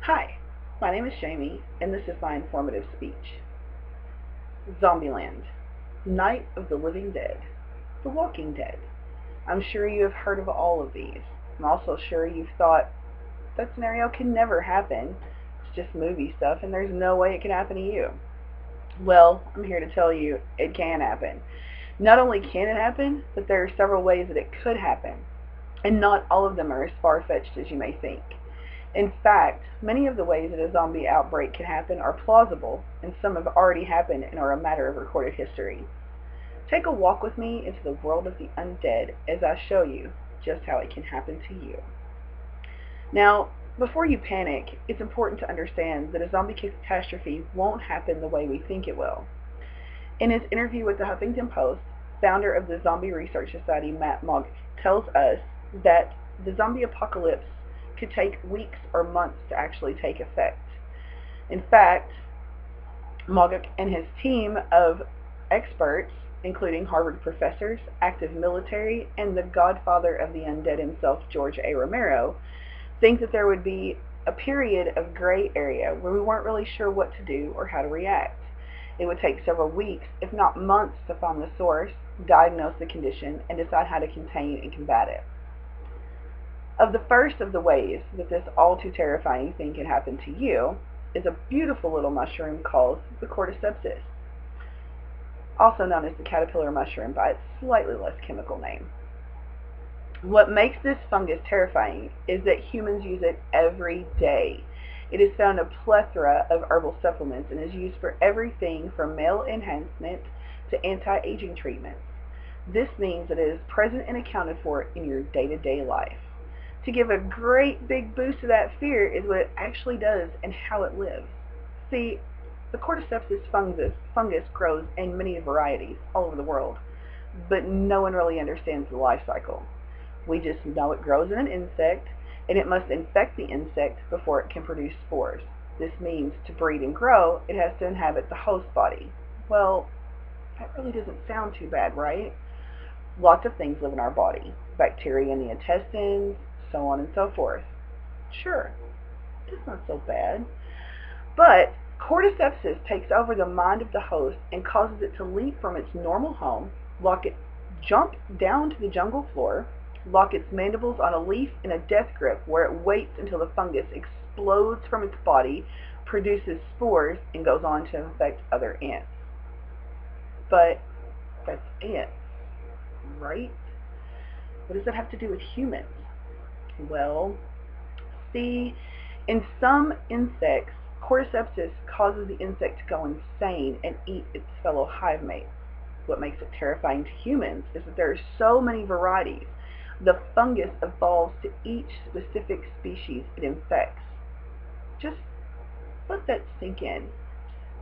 Hi, my name is Jamie, and this is my informative speech. Zombieland, Night of the Living Dead, The Walking Dead. I'm sure you have heard of all of these. I'm also sure you've thought, that scenario can never happen. It's just movie stuff, and there's no way it can happen to you. Well, I'm here to tell you it can happen. Not only can it happen, but there are several ways that it could happen, and not all of them are as far-fetched as you may think. In fact, many of the ways that a zombie outbreak can happen are plausible, and some have already happened and are a matter of recorded history. Take a walk with me into the world of the undead as I show you just how it can happen to you. Now, before you panic, it's important to understand that a zombie catastrophe won't happen the way we think it will. In his interview with the Huffington Post, founder of the Zombie Research Society, Matt Mogg, tells us that the zombie apocalypse could take weeks or months to actually take effect. In fact, Mogg and his team of experts, including Harvard professors, active military, and the godfather of the undead himself, George A. Romero, think that there would be a period of gray area where we weren't really sure what to do or how to react. It would take several weeks, if not months, to find the source, diagnose the condition, and decide how to contain and combat it. Of the first of the ways that this all too terrifying thing can happen to you is a beautiful little mushroom called the cordyceps, also known as the caterpillar mushroom by its slightly less chemical name. What makes this fungus terrifying is that humans use it every day. It is found in a plethora of herbal supplements and is used for everything from male enhancement to anti-aging treatments. This means that it is present and accounted for in your day-to-day life. To give a great big boost to that fear is what it actually does and how it lives. See, the cordyceps fungus grows in many varieties all over the world, but no one really understands the life cycle. We just know it grows in an insect, and it must infect the insect before it can produce spores. This means to breed and grow, it has to inhabit the host body. Well, that really doesn't sound too bad, right? Lots of things live in our body. Bacteria in the intestines, so on and so forth. Sure, it's not so bad. But cordyceps takes over the mind of the host and causes it to leap from its normal home, jump down to the jungle floor, lock its mandibles on a leaf in a death grip where it waits until the fungus explodes from its body, produces spores, and goes on to infect other ants. But that's ants, right? What does that have to do with humans? Well, see, in some insects, cordyceps causes the insect to go insane and eat its fellow hive mates. What makes it terrifying to humans is that there are so many varieties. The fungus evolves to each specific species it infects. Just let that sink in.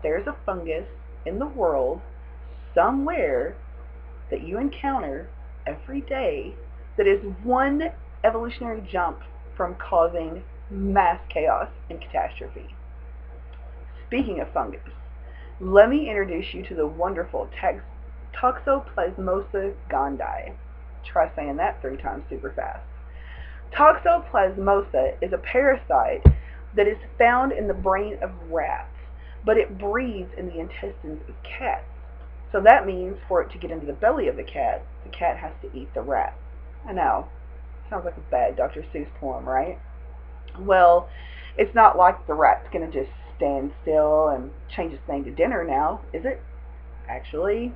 There's a fungus in the world somewhere that you encounter every day that is one evolutionary jump from causing mass chaos and catastrophe. Speaking of fungus, let me introduce you to the wonderful Toxoplasmosa gondii. Try saying that 3 times super fast. Toxoplasmosa is a parasite that is found in the brain of rats, but it breeds in the intestines of cats. So that means for it to get into the belly of the cat has to eat the rat. I know, sounds like a bad Dr. Seuss poem, right? Well, it's not like the rat's going to just stand still and change its name to dinner now, is it? Actually,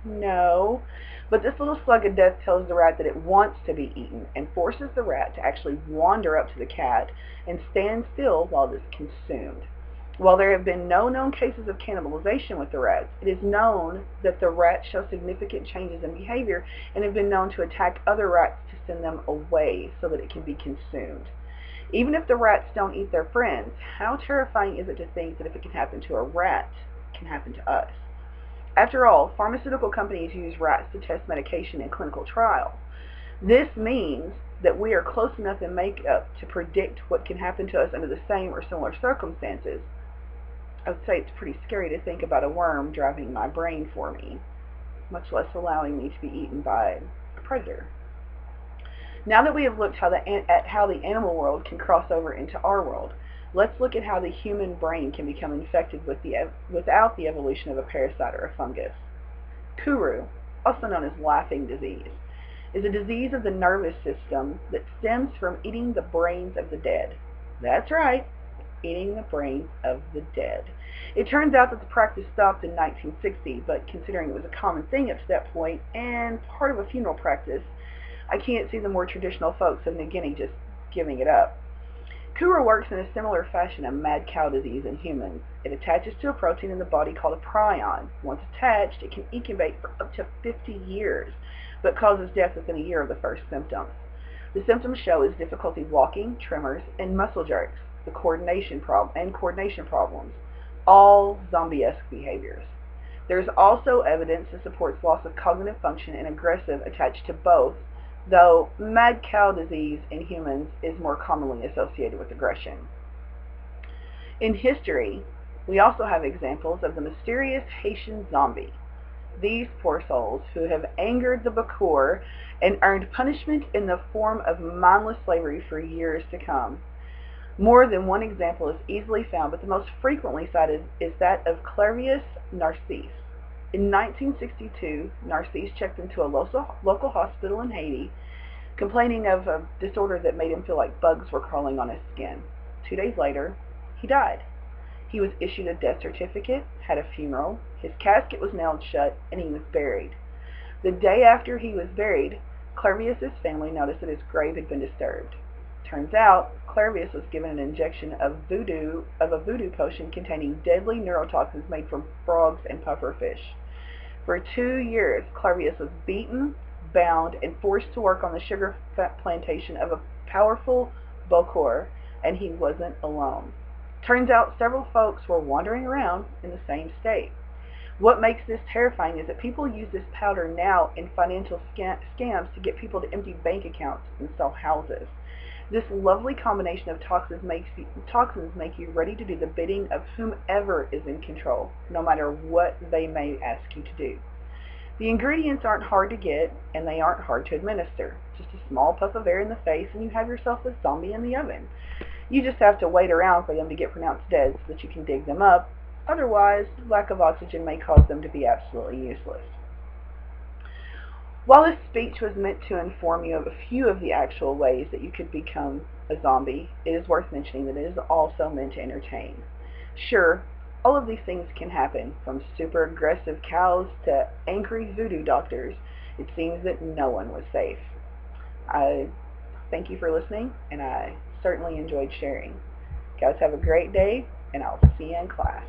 no. But this little slug of death tells the rat that it wants to be eaten and forces the rat to actually wander up to the cat and stand still while it is consumed. While there have been no known cases of cannibalization with the rats, it is known that the rats show significant changes in behavior and have been known to attack other rats to send them away so that it can be consumed. Even if the rats don't eat their friends, how terrifying is it to think that if it can happen to a rat, it can happen to us? After all, pharmaceutical companies use rats to test medication in clinical trials. This means that we are close enough in makeup to predict what can happen to us under the same or similar circumstances. I would say it's pretty scary to think about a worm driving my brain for me, much less allowing me to be eaten by a predator. Now that we have looked at how the animal world can cross over into our world, Let's look at how the human brain can become infected without the evolution of a parasite or a fungus. Kuru, also known as laughing disease, is a disease of the nervous system that stems from eating the brains of the dead. That's right, eating the brains of the dead. It turns out that the practice stopped in 1960, but considering it was a common thing up to that point and part of a funeral practice, I can't see the more traditional folks of New Guinea just giving it up. Kuru works in a similar fashion to mad cow disease in humans. It attaches to a protein in the body called a prion. Once attached, it can incubate for up to 50 years, but causes death within a year of the first symptoms. The symptoms show as difficulty walking, tremors, and muscle jerks, the coordination problems, all zombie-esque behaviors. There is also evidence that supports loss of cognitive function and aggressive attached to both, though mad cow disease in humans is more commonly associated with aggression. In history, we also have examples of the mysterious Haitian zombie. These poor souls who have angered the Bakur and earned punishment in the form of mindless slavery for years to come. More than one example is easily found, but the most frequently cited is that of Clairvius Narcisse. In 1962, Narcisse checked into a local hospital in Haiti, complaining of a disorder that made him feel like bugs were crawling on his skin. 2 days later, he died. He was issued a death certificate, had a funeral, his casket was nailed shut, and he was buried. The day after he was buried, Clairvius' family noticed that his grave had been disturbed. Turns out, Clairvius was given an injection of a voodoo potion containing deadly neurotoxins made from frogs and pufferfish. For 2 years, Clairvius was beaten, bound, and forced to work on the sugar plantation of a powerful Bokor, and he wasn't alone. Turns out several folks were wandering around in the same state. What makes this terrifying is that people use this powder now in financial scams to get people to empty bank accounts and sell houses. This lovely combination of toxins make you ready to do the bidding of whomever is in control, no matter what they may ask you to do. The ingredients aren't hard to get, and they aren't hard to administer. Just a small puff of air in the face, and you have yourself a zombie in the oven. You just have to wait around for them to get pronounced dead so that you can dig them up. Otherwise, lack of oxygen may cause them to be absolutely useless. While this speech was meant to inform you of a few of the actual ways that you could become a zombie, it is worth mentioning that it is also meant to entertain. Sure, all of these things can happen, from super aggressive cows to angry voodoo doctors. It seems that no one was safe. I thank you for listening, and I certainly enjoyed sharing. Guys, have a great day, and I'll see you in class.